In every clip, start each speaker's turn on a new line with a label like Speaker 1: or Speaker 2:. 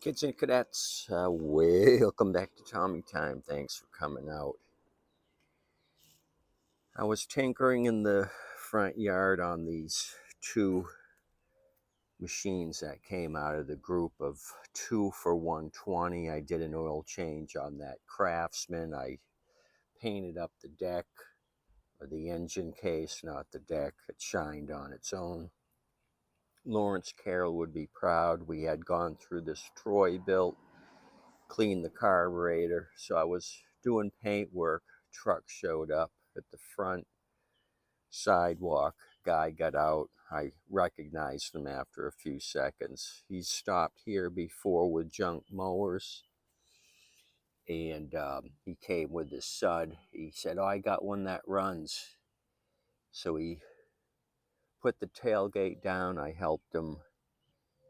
Speaker 1: Kids and cadets, welcome back to Tommy Time. Thanks for coming out. I was tinkering in the front yard on these two machines that came out of the group of 2 for $120. I did an oil change on that Craftsman. I painted up the deck, or the engine case, not the deck. It shined on its own. Lawrence Carroll would be proud. We had gone through this Troy built, cleaned the carburetor. So I was doing paint work. Truck showed up at the front sidewalk. Guy got out. I recognized him after a few seconds. He stopped here before with junk mowers, and he came with his son. He said, "Oh, I got one that runs." So he put the tailgate down. I helped him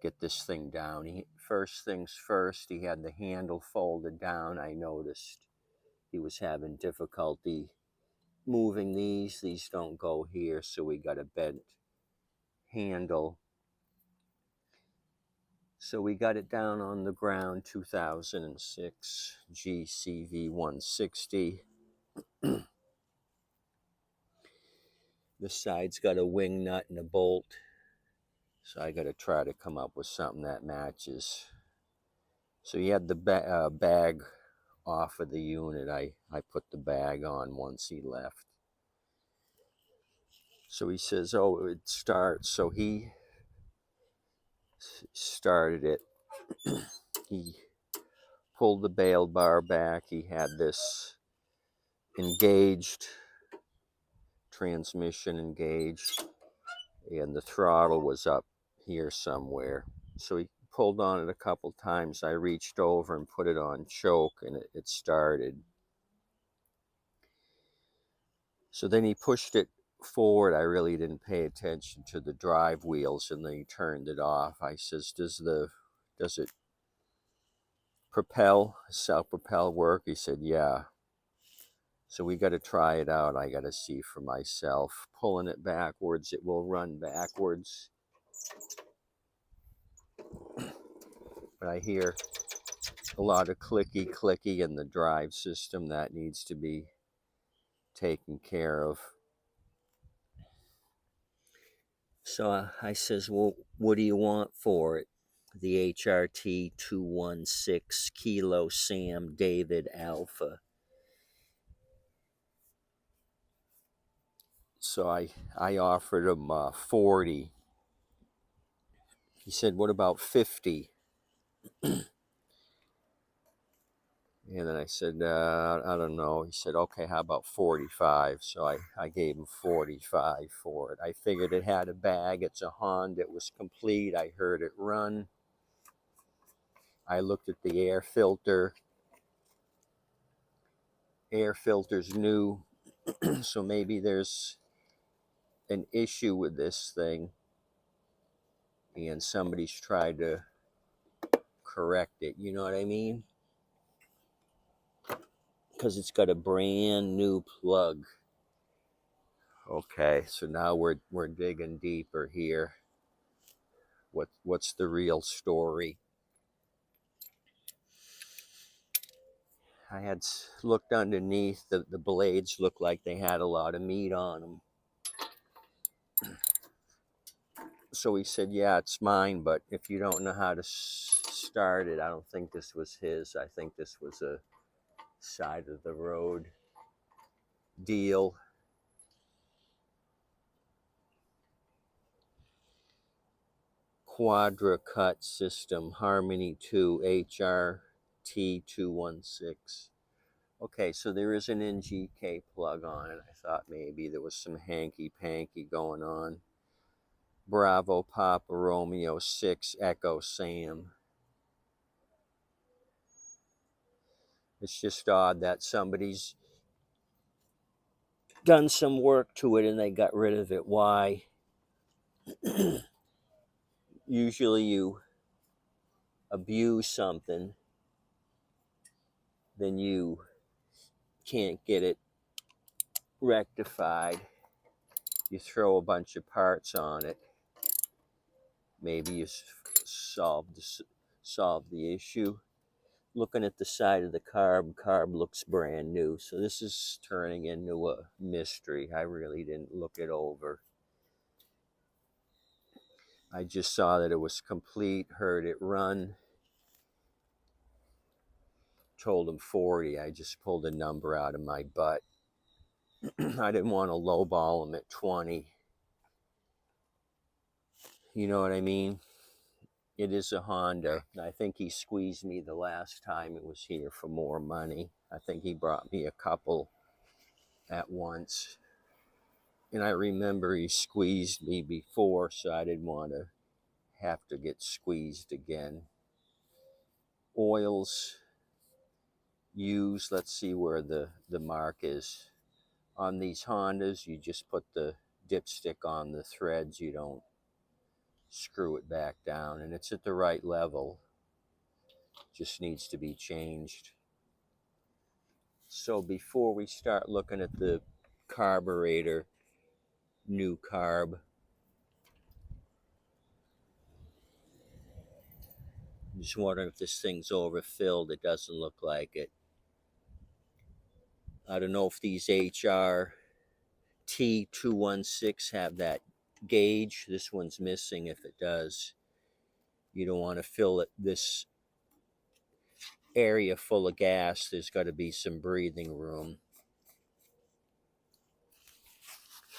Speaker 1: get this thing down. First things first, he had the handle folded down. I noticed he was having difficulty moving these. These don't go here, so we got a bent handle. So we got it down on the ground. 2006 GCV 160. The side's got a wing nut and a bolt, so I got to try to come up with something that matches. So he had the bag off of the unit. I put the bag on once he left. So he says, "Oh, it starts." So he started it. He pulled the bail bar back. He had this engaged, transmission engaged, and the throttle was up here somewhere. So he pulled on it a couple times. I reached over and put it on choke, and it started. So then he pushed it forward. I really didn't pay attention to the drive wheels, and then he turned it off. I says, does it self-propel work? He said, yeah. So we got to try it out. I got to see for myself. Pulling it backwards, it will run backwards. But I hear a lot of clicky in the drive system that needs to be taken care of. So I says, well, what do you want for it? The HRT 216 Kilo Sam David Alpha. So I offered him 40. He said, what about 50? And then I said, I don't know. He said, okay, how about 45? So I gave him 45 for it. I figured it had a bag. It's a Honda. It was complete. I heard it run. I looked at the air filter. Air filter's new. So maybe there's an issue with this thing, and somebody's tried to correct it. You know what I mean? Because it's got a brand new plug. Okay, so now we're digging deeper here. What's the real story? I had looked underneath. The blades looked like they had a lot of meat on them. So he said, yeah, it's mine, but if you don't know how to start it, I don't think this was his. I think this was a side of the road deal. Quadra cut system, Harmony 2 HRT 216. Okay, so there is an NGK plug on it. I thought maybe there was some hanky-panky going on. Bravo Papa Romeo 6 Echo Sam. It's just odd that somebody's done some work to it and they got rid of it. Why? Usually you abuse something, then you can't get it rectified. You throw a bunch of parts on it. Maybe you solve solve the issue. Looking at the side of the carb looks brand new. So this is turning into a mystery. I really didn't look it over. I just saw that it was complete, heard it run, told him 40. I just pulled a number out of my butt. I didn't want to lowball him at 20. You know what I mean? It is a Honda. I think he squeezed me the last time it was here for more money. I think he brought me a couple at once. And I remember he squeezed me before, so I didn't want to have to get squeezed again. Oils used, let's see where the mark is. On these Hondas, you just put the dipstick on the threads. You don't screw it back down, and it's at the right level. Just needs to be changed. So before we start looking at the carburetor, new carb, I'm just wondering if this thing's overfilled. It doesn't look like it. I don't know if these HR T216 have that gauge. This one's missing. If it does, you don't want to fill this area full of gas. There's got to be some breathing room.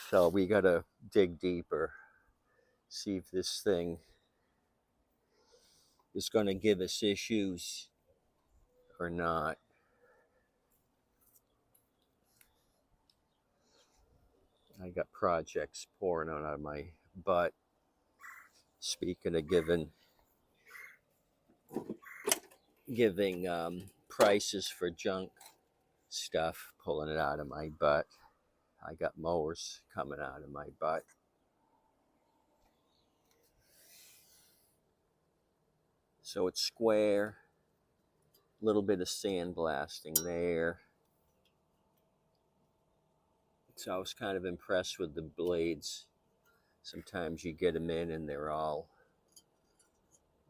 Speaker 1: So we got to dig deeper, see if this thing is going to give us issues or not. I got projects pouring out of my butt. Speaking of giving prices for junk stuff, pulling it out of my butt. I got mowers coming out of my butt. So it's square, a little bit of sandblasting there. So I was kind of impressed with the blades. Sometimes you get them in and they're all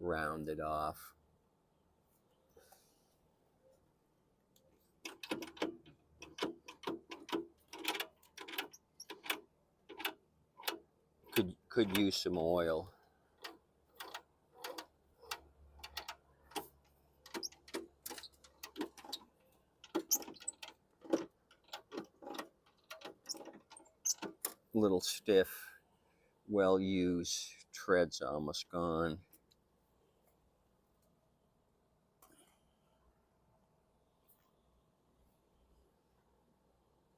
Speaker 1: rounded off. Could use some oil. Little stiff, well used, tread's almost gone.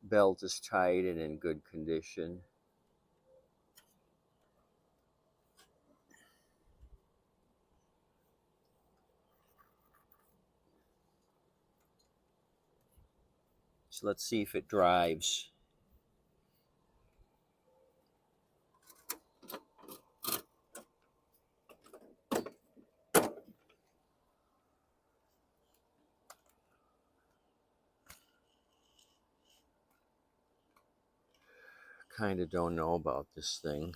Speaker 1: Belt is tight and in good condition. So let's see if it drives. Kind of don't know about this thing.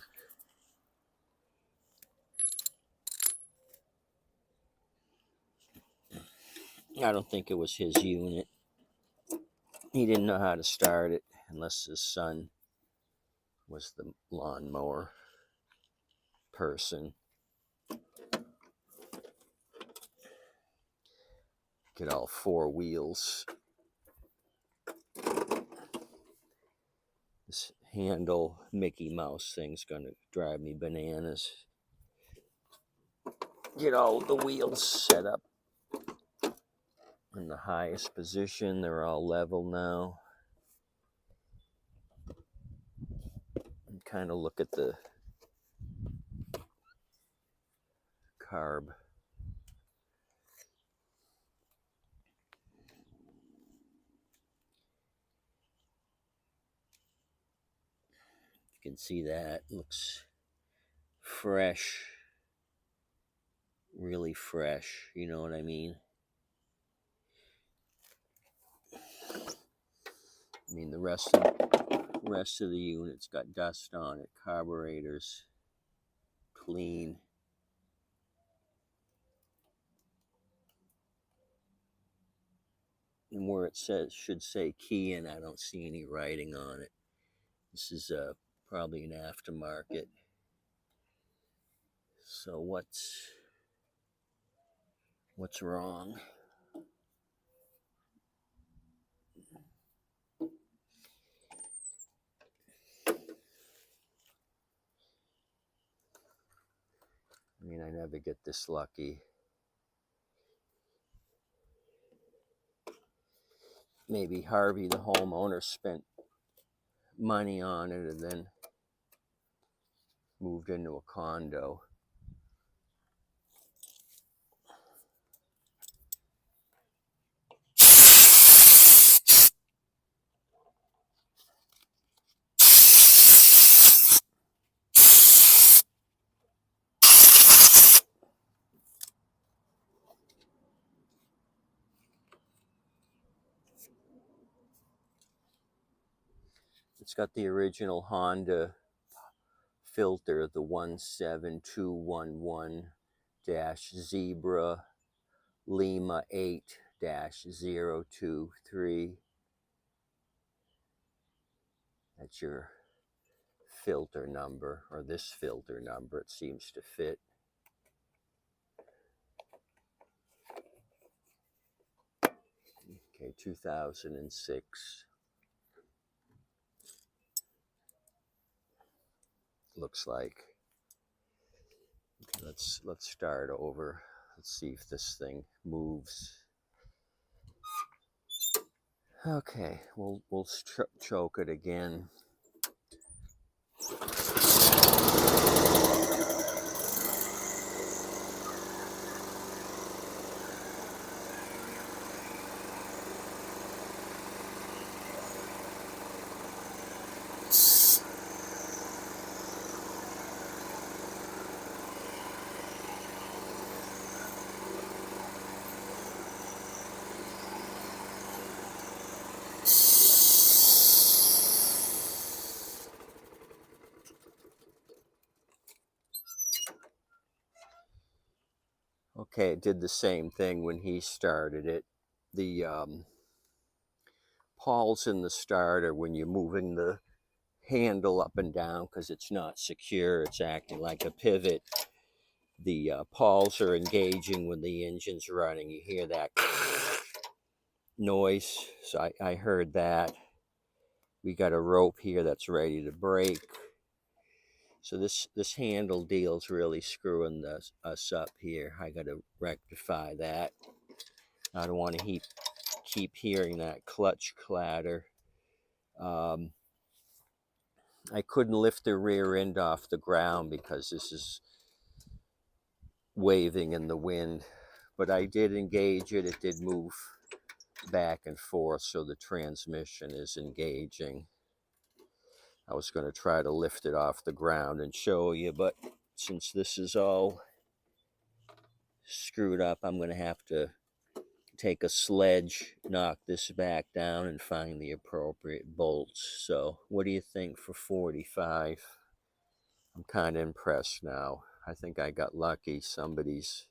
Speaker 1: I don't think it was his unit. He didn't know how to start it unless his son was the lawnmower person. Get all four wheels. This handle Mickey Mouse thing's gonna drive me bananas. Get all the wheels set up in the highest position. They're all level now. And kind of look at the carb. You can see that looks fresh, really fresh, you know what I mean? I mean, the rest of the unit's got dust on it. Carburetor's clean. And where it says should say key in, I don't see any writing on it. This is probably an aftermarket. So what's wrong? I mean, I never get this lucky. Maybe Harvey, the homeowner, spent money on it and then moved into a condo. It's got the original Honda filter, the 17211-Zebra Lima 8-023. That's your filter number, or this filter number. It seems to fit. Okay, 2006. Looks like. Okay, let's start over. Let's see if this thing moves. Okay, we'll choke it again. Okay, it did the same thing when he started it. The pawls in the starter, when you're moving the handle up and down because it's not secure, it's acting like a pivot. The pawls are engaging when the engine's running. You hear that noise. So I heard that. We got a rope here that's ready to break. So this handle deal's really screwing us up here. I got to rectify that. I don't want to keep hearing that clutch clatter. I couldn't lift the rear end off the ground because this is waving in the wind, but I did engage it. It did move back and forth, so the transmission is engaging. I was going to try to lift it off the ground and show you, but since this is all screwed up, I'm going to have to take a sledge, knock this back down, and find the appropriate bolts. So what do you think for 45? I'm kind of impressed now. I think I got lucky. Somebody's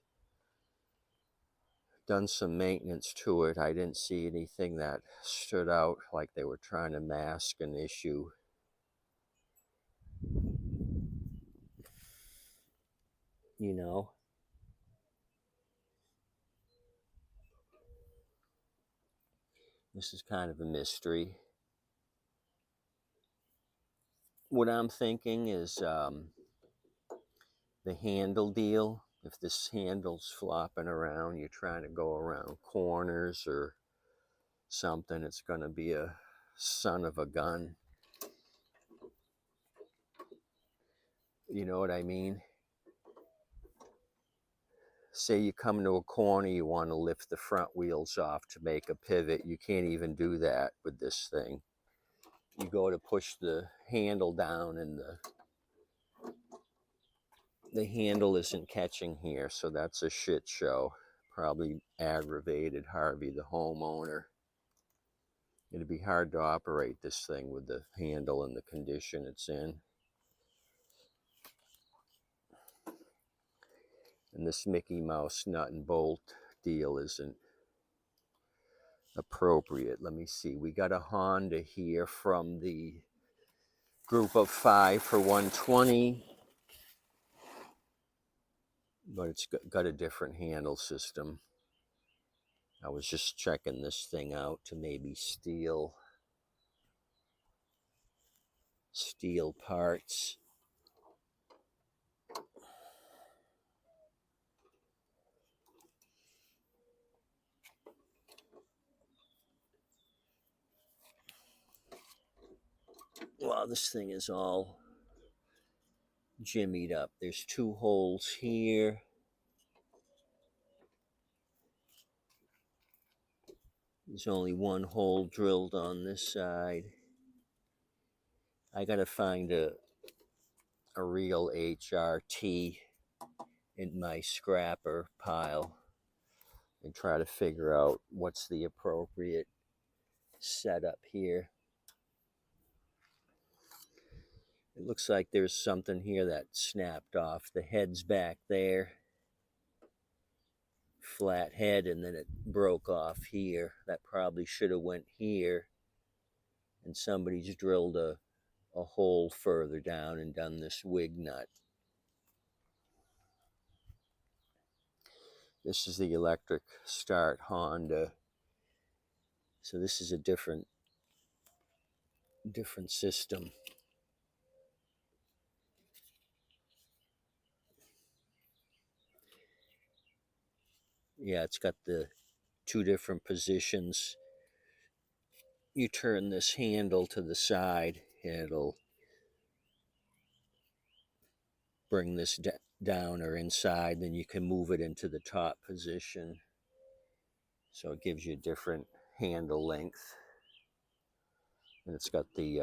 Speaker 1: done some maintenance to it. I didn't see anything that stood out like they were trying to mask an issue. You know, this is kind of a mystery. What I'm thinking is the handle deal. If this handle's flopping around, you're trying to go around corners or something, it's going to be a son of a gun. You know what I mean? Say you come to a corner, you want to lift the front wheels off to make a pivot. You can't even do that with this thing. You go to push the handle down and the handle isn't catching here, so that's a shit show. Probably aggravated Harvey, the homeowner. It'd be hard to operate this thing with the handle in the condition it's in. And this Mickey Mouse nut and bolt deal isn't appropriate. Let me see. We got a Honda here from the group of 5 for 120, but it's got a different handle system. I was just checking this thing out to maybe steal parts. Wow, this thing is all jimmied up. There's 2 holes here. There's only 1 hole drilled on this side. I gotta find a real HRT in my scrapper pile and try to figure out what's the appropriate setup here. It looks like there's something here that snapped off. The head's back there, flat head, and then it broke off here. That probably should have went here, and somebody's drilled a hole further down and done this wig nut. This is the electric start Honda. So this is a different system. Yeah, it's got the 2 different positions. You turn this handle to the side, it'll bring this down or inside, then you can move it into the top position. So it gives you a different handle length. And it's got the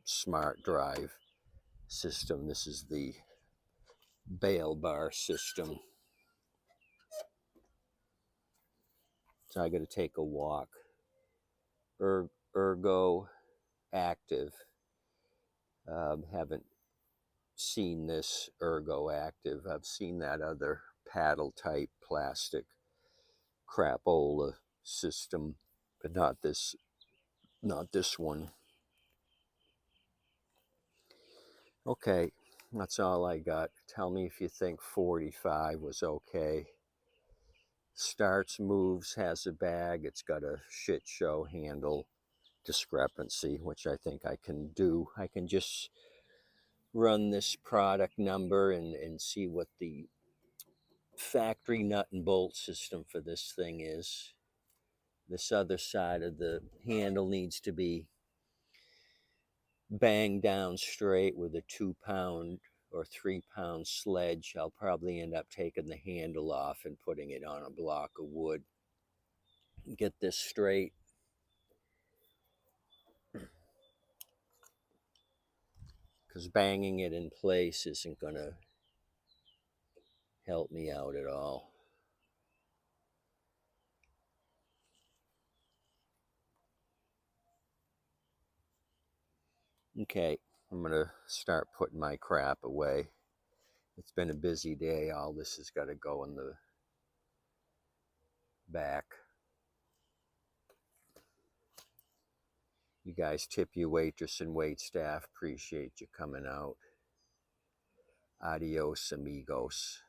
Speaker 1: smart drive system. This is the bail bar system. So I got to take a walk. Ergo active. Haven't seen this ergo active. I've seen that other paddle type plastic crapola system, but not this one. Okay, that's all I got. Tell me if you think 45 was okay. Starts, moves, has a bag. It's got a shit show handle discrepancy, which I think I can do. I can just run this product number and see what the factory nut and bolt system for this thing is. This other side of the handle needs to be banged down straight with a 2-pound or 3-pound sledge. I'll probably end up taking the handle off and putting it on a block of wood. Get this straight. Because banging it in place isn't going to help me out at all. Okay, I'm going to start putting my crap away. It's been a busy day. All this has got to go in the back. You guys tip your waitress and wait staff. Appreciate you coming out. Adios, amigos.